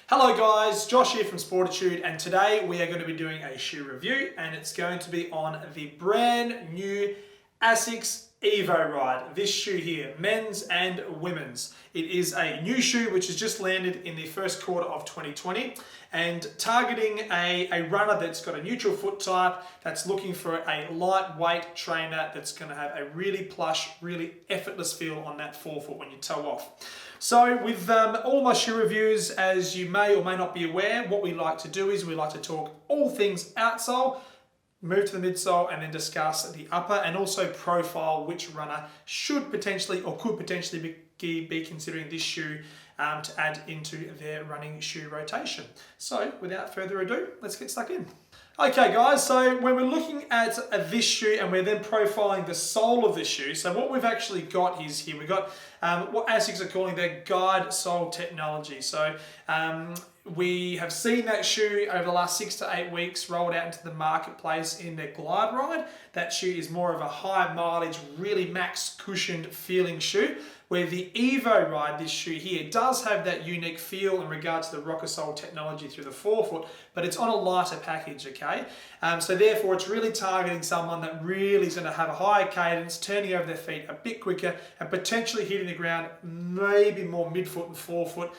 Hello guys, Josh here from Sportitude, and today we are going to be doing a shoe review, and it's going to be on the brand new Asics EvoRide. This shoe here, men's and women's. It is a new shoe which has just landed in the first quarter of 2020 and targeting a runner that's got a neutral foot type, that's looking for a lightweight trainer that's going to have a really plush, really effortless feel on that forefoot when you toe off. So with all my shoe reviews, as you may or may not be aware, what we like to do is we like to talk all things outsole, move to the midsole, and then discuss the upper, and also profile which runner should potentially or could potentially be considering this shoe to add into their running shoe rotation. So without further ado, let's get stuck in. Okay guys, so when we're looking at this shoe and we're then profiling the sole of the shoe, so what we've actually got is here, we've got what Asics are calling their guide sole technology. So we have seen that shoe over the last 6 to 8 weeks rolled out into the marketplace in their Glide Ride. That shoe is more of a high mileage, really max cushioned feeling shoe, where the EvoRide, this shoe here, does have that unique feel in regards to the rocker sole technology through the forefoot, but it's on a lighter package, okay? So therefore it's really targeting someone that really is going to have a higher cadence, turning over their feet a bit quicker and potentially hitting the ground maybe more midfoot and forefoot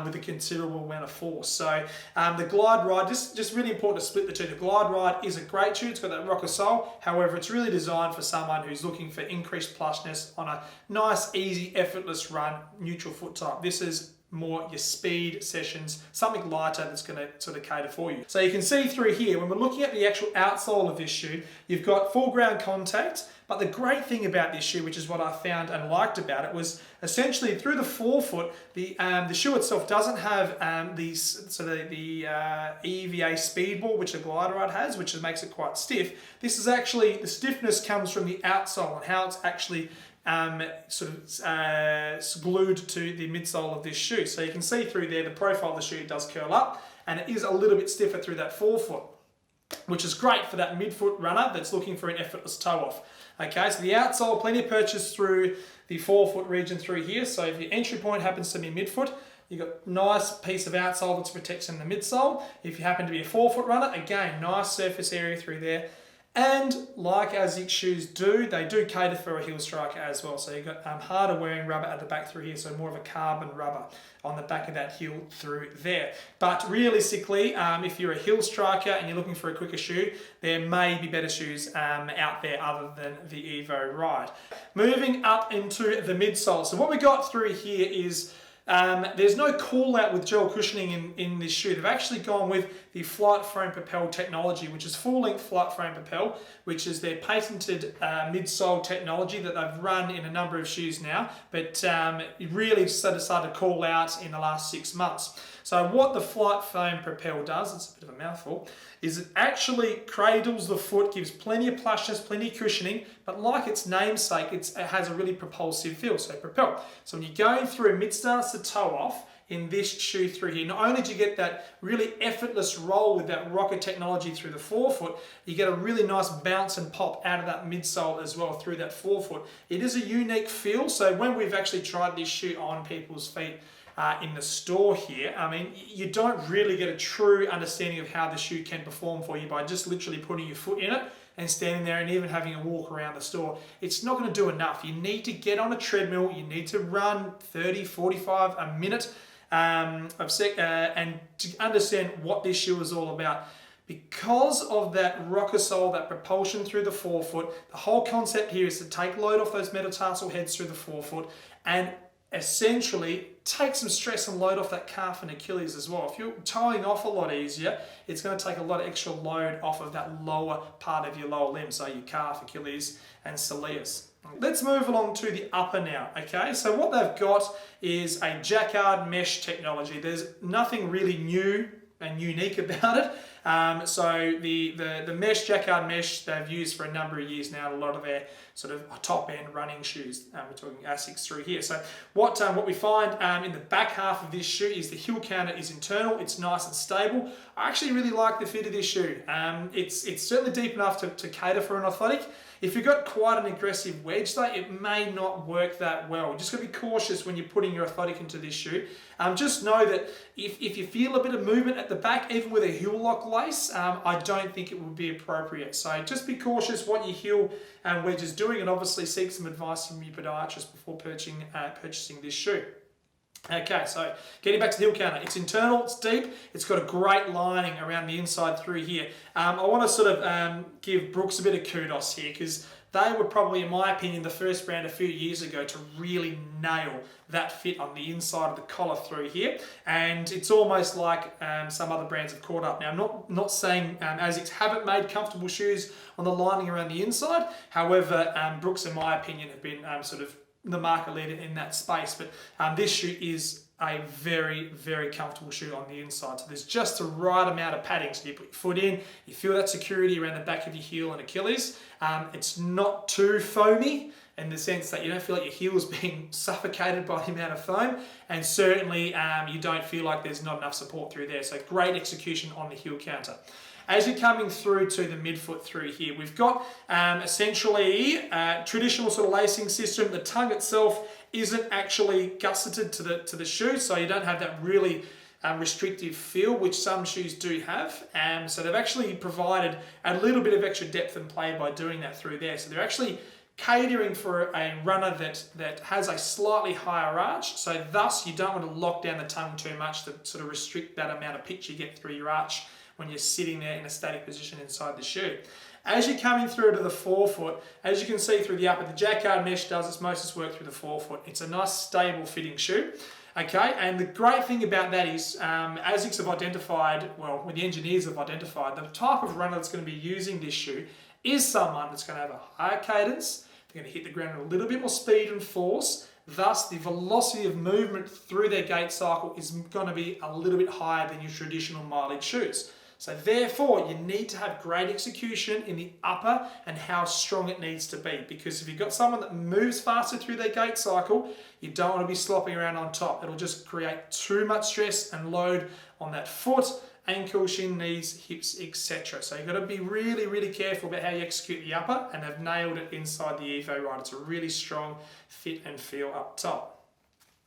with a considerable amount of force. So the Glide Ride, just really important to split the two. The Glide Ride is a great shoe, it's got that rocker sole, however it's really designed for someone who's looking for increased plushness on a nice, easy, effortless run, neutral foot type. This is more your speed sessions, something lighter that's going to sort of cater for you. So you can see through here, when we're looking at the actual outsole of this shoe, you've got full ground contact, but the great thing about this shoe, which is what I found and liked about it, was essentially through the forefoot, the shoe itself doesn't have the EVA speedball, which the Glide Ride has, which makes it quite stiff. This is actually, the stiffness comes from the outsole and how it's actually glued to the midsole of this shoe. So you can see through there the profile of the shoe does curl up and it is a little bit stiffer through that forefoot, which is great for that midfoot runner that's looking for an effortless toe off. Okay, so the outsole, plenty of purchase through the forefoot region through here. So if your entry point happens to be midfoot, you've got a nice piece of outsole that's protecting the midsole. If you happen to be a forefoot runner, again, nice surface area through there. And like Asics shoes do, they do cater for a heel striker as well. So you've got harder wearing rubber at the back through here, so more of a carbon rubber on the back of that heel through there. But realistically, if you're a heel striker and you're looking for a quicker shoe, there may be better shoes out there other than the EvoRide. Moving up into the midsole. So what we got through here is there's no call out with gel cushioning in this shoe. They've actually gone with the Flight Frame Propel technology, which is full length Flight Frame Propel, which is their patented midsole technology that they've run in a number of shoes now, but it really started to call out in the last 6 months. So what the Flight Frame Propel does, it's a bit of a mouthful, is it actually cradles the foot, gives plenty of plushness, plenty of cushioning, but like its namesake, it has a really propulsive feel, so propel. So when you're going through mid starts to toe off in this shoe through here, not only do you get that really effortless roll with that rocker technology through the forefoot, you get a really nice bounce and pop out of that midsole as well through that forefoot. It is a unique feel, so when we've actually tried this shoe on people's feet, in the store here, I mean, you don't really get a true understanding of how the shoe can perform for you by just literally putting your foot in it and standing there and even having a walk around the store. It's not going to do enough. You need to get on a treadmill, you need to run 30, 45 a minute and to understand what this shoe is all about. Because of that rocker sole, that propulsion through the forefoot, the whole concept here is to take load off those metatarsal heads through the forefoot and essentially take some stress and load off that calf and Achilles as well. If you're toeing off a lot easier, it's going to take a lot of extra load off of that lower part of your lower limb, so your calf, Achilles and soleus. Let's move along to the upper now, okay? So what they've got is a jacquard mesh technology. There's nothing really new and unique about it. So the mesh, jacquard mesh, they've used for a number of years now in a lot of their sort of top end running shoes. We're talking Asics through here. So what we find in the back half of this shoe is the heel counter is internal. It's nice and stable. I actually really like the fit of this shoe. It's certainly deep enough to cater for an athletic. If you've got quite an aggressive wedge though, it may not work that well. Just got to be cautious when you're putting your athletic into this shoe. Just know that if you feel a bit of movement at the back, even with a heel lock lace, I don't think it would be appropriate. So just be cautious what your heel wedge is doing, and obviously seek some advice from your podiatrist before purchasing this shoe. Okay, so getting back to the heel counter, it's internal, it's deep, it's got a great lining around the inside through here. I want to sort of give Brooks a bit of kudos here, because they were probably, in my opinion, the first brand a few years ago to really nail that fit on the inside of the collar through here. And it's almost like some other brands have caught up. Now, I'm not saying Asics haven't made comfortable shoes on the lining around the inside. However, Brooks, in my opinion, have been sort of the market leader in that space. But this shoe is a very, very comfortable shoe on the inside. So there's just the right amount of padding. So you put your foot in, you feel that security around the back of your heel and Achilles. It's not too foamy in the sense that you don't feel like your heel is being suffocated by the amount of foam, and certainly you don't feel like there's not enough support through there. So great execution on the heel counter. As you're coming through to the midfoot through here, we've got essentially a traditional sort of lacing system. The tongue itself isn't actually gusseted to the shoe, so you don't have that really restrictive feel, which some shoes do have. So they've actually provided a little bit of extra depth and play by doing that through there. So they're actually catering for a runner that has a slightly higher arch, so thus you don't want to lock down the tongue too much to sort of restrict that amount of pitch you get through your arch when you're sitting there in a static position inside the shoe. As you're coming through to the forefoot, as you can see through the upper, the jacquard mesh does its most work through the forefoot. It's a nice stable fitting shoe. Okay, and the great thing about that is Asics have identified, well, when the engineers have identified, the type of runner that's going to be using this shoe is someone that's going to have a higher cadence, they're going to hit the ground with a little bit more speed and force, thus the velocity of movement through their gait cycle is going to be a little bit higher than your traditional mileage shoes. So therefore, you need to have great execution in the upper and how strong it needs to be. Because if you've got someone that moves faster through their gait cycle, you don't want to be slopping around on top. It'll just create too much stress and load on that foot, ankle, shin, knees, hips, etc. So you've got to be really, really careful about how you execute the upper, and they've nailed it inside the EvoRide. It's a really strong fit and feel up top.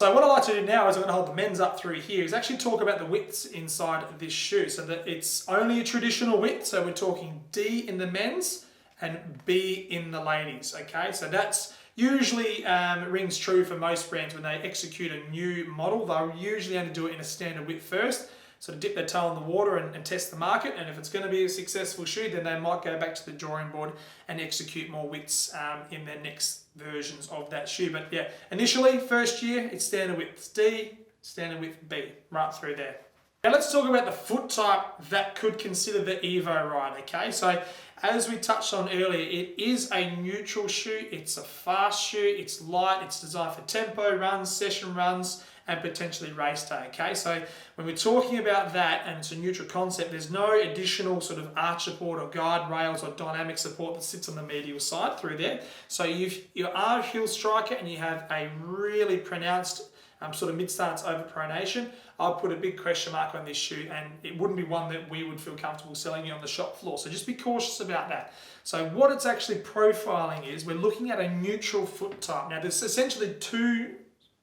So what I like to do now is I'm going to hold the men's up through here, is actually talk about the widths inside this shoe, so that it's only a traditional width. So we're talking D in the men's and B in the ladies. Okay, so that's usually rings true for most brands when they execute a new model. They'll usually only do it in a standard width first, sort of dip their toe in the water and test the market. And if it's going to be a successful shoe, then they might go back to the drawing board and execute more widths in their next versions of that shoe. But yeah, initially, first year, it's standard width D, standard width B, right through there. Now let's talk about the foot type that could consider the EvoRide, okay? So as we touched on earlier, it is a neutral shoe, it's a fast shoe, it's light, it's designed for tempo runs, session runs, and potentially race day, okay? So when we're talking about that and it's a neutral concept, there's no additional sort of arch support or guard rails or dynamic support that sits on the medial side through there. So you are a heel striker and you have a really pronounced sort of mid-stance overpronation, I'll put a big question mark on this shoe, and it wouldn't be one that we would feel comfortable selling you on the shop floor. So just be cautious about that. So what it's actually profiling is we're looking at a neutral foot type. Now there's essentially two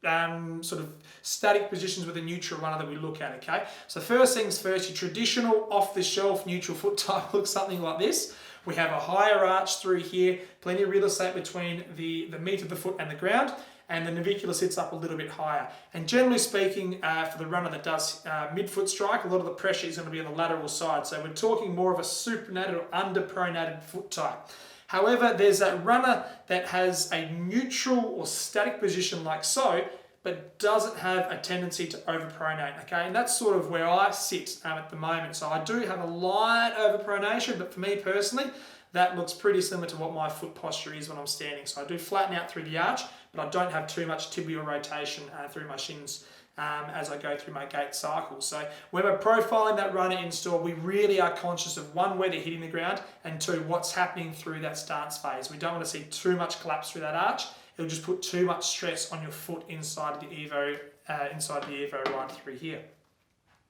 sort of static positions with a neutral runner that we look at, okay? So first things first, your traditional off-the-shelf neutral foot type looks something like this. We have a higher arch through here, plenty of real estate between the meat of the foot and the ground, and the navicular sits up a little bit higher. And generally speaking, for the runner that does midfoot strike, a lot of the pressure is going to be on the lateral side. So we're talking more of a supinated or underpronated foot type. However, there's that runner that has a neutral or static position like so, but doesn't have a tendency to overpronate, okay? And that's sort of where I sit at the moment. So I do have a light overpronation, but for me personally, that looks pretty similar to what my foot posture is when I'm standing. So I do flatten out through the arch, but I don't have too much tibial rotation through my shins as I go through my gait cycle. So when we're profiling that runner in store, we really are conscious of one, where they're hitting the ground, and two, what's happening through that stance phase. We don't want to see too much collapse through that arch. It'll just put too much stress on your foot inside the EvoRide through here.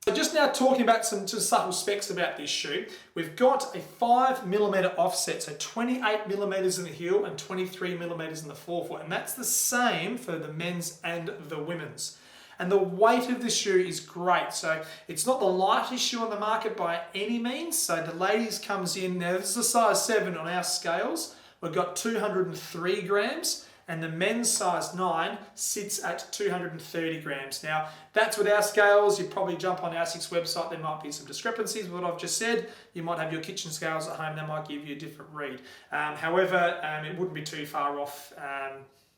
So just now talking about some subtle specs about this shoe, we've got a 5mm offset, so 28mm in the heel and 23mm in the forefoot, and that's the same for the men's and the women's. And the weight of the shoe is great. So it's not the lightest shoe on the market by any means. So the ladies comes in, now this is a size 7 on our scales. We've got 203 grams and the men's size 9 sits at 230 grams. Now that's with our scales. You probably jump on Asics website, there might be some discrepancies with what I've just said. You might have your kitchen scales at home, that might give you a different read. However, it wouldn't be too far off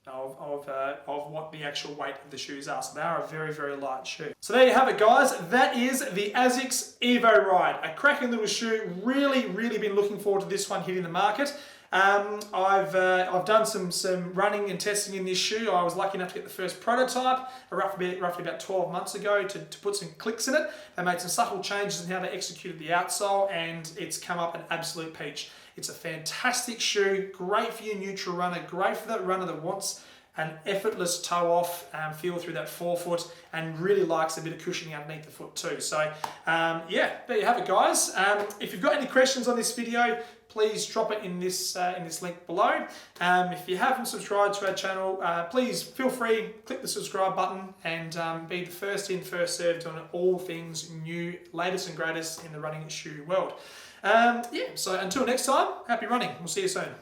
of what the actual weight of the shoes are. So they are a very, very light shoe. So there you have it, guys. That is the Asics EvoRide. A cracking little shoe. Really, really been looking forward to this one hitting the market. I've done some running and testing in this shoe. I was lucky enough to get the first prototype roughly about 12 months ago to put some clicks in it. They made some subtle changes in how they executed the outsole, and it's come up an absolute peach. It's a fantastic shoe, great for your neutral runner, great for that runner that wants an effortless toe-off feel through that forefoot and really likes a bit of cushioning underneath the foot too. So yeah, there you have it, guys. If you've got any questions on this video, please drop it in this link below. If you haven't subscribed to our channel, please feel free, click the subscribe button and be the first in, first served on all things new, latest and greatest in the running shoe world. Yeah, so until next time, happy running. We'll see you soon.